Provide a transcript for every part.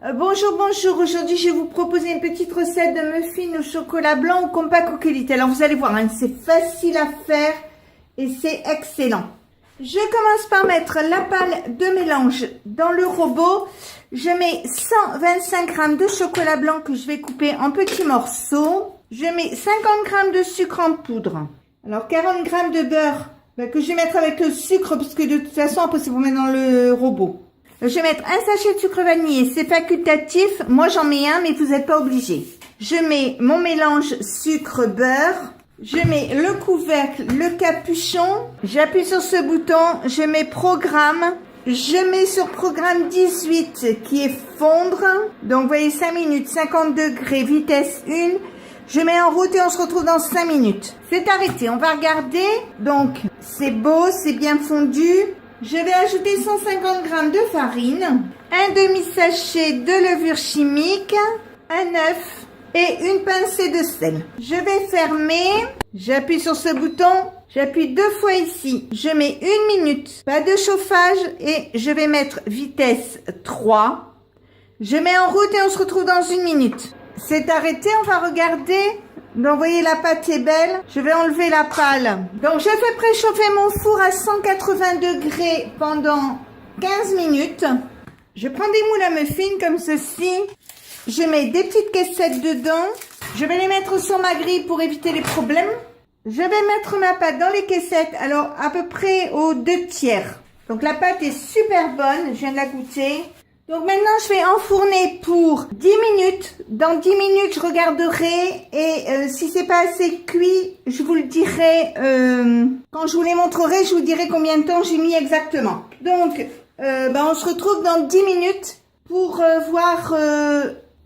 Bonjour, bonjour. Aujourd'hui, je vais vous proposer une petite recette de muffins au chocolat blanc au compas coquillité. Alors, vous allez voir, hein, c'est facile à faire et c'est excellent. Je commence par mettre la pâle de mélange dans le robot. Je mets 125 g de chocolat blanc que je vais couper en petits morceaux. Je mets 50 g de sucre en poudre. Alors, 40 g de beurre que je vais mettre avec le sucre parce que de toute façon, après, c'est pour mettre dans le robot. Je vais mettre un sachet de sucre vanillé, c'est facultatif. Moi, j'en mets un, mais vous n'êtes pas obligé. Je mets mon mélange sucre-beurre. Je mets le couvercle, le capuchon. J'appuie sur ce bouton. Je mets programme. Je mets sur programme 18 qui est fondre. Donc, vous voyez 5 minutes, 50 degrés, vitesse 1. Je mets en route et on se retrouve dans 5 minutes. C'est arrêté. On va regarder. Donc, c'est beau, c'est bien fondu. Je vais ajouter 150 g de farine, un demi-sachet de levure chimique, un œuf et une pincée de sel. Je vais fermer, j'appuie sur ce bouton, j'appuie 2 fois ici, je mets 1 minute, pas de chauffage et je vais mettre vitesse 3. Je mets en route et on se retrouve dans 1 minute. C'est arrêté, on va regarder. Donc, vous voyez, la pâte est belle. Je vais enlever la pâle. Donc, je fais préchauffer mon four à 180 degrés pendant 15 minutes. Je prends des moules à muffins comme ceci. Je mets des petites caissettes dedans. Je vais les mettre sur ma grille pour éviter les problèmes. Je vais mettre ma pâte dans les caissettes, alors à peu près aux 2/3. Donc, la pâte est super bonne. Je viens de la goûter. Donc maintenant, je vais enfourner pour 10 minutes. Dans 10 minutes, je regarderai et si c'est pas assez cuit, je vous le dirai. Quand je vous les montrerai, je vous dirai combien de temps j'ai mis exactement. Donc, on se retrouve dans 10 minutes pour voir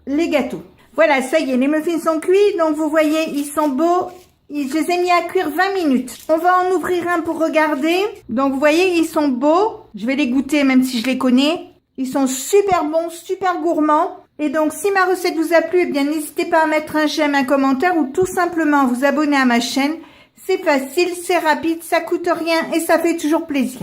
les gâteaux. Voilà, ça y est, les muffins sont cuits. Donc vous voyez, ils sont beaux. Je les ai mis à cuire 20 minutes. On va en ouvrir un pour regarder. Donc vous voyez, ils sont beaux. Je vais les goûter même si je les connais. Ils sont super bons, super gourmands. Et donc, si ma recette vous a plu, eh bien, n'hésitez pas à mettre un j'aime, un commentaire ou tout simplement vous abonner à ma chaîne. C'est facile, c'est rapide, ça coûte rien et ça fait toujours plaisir.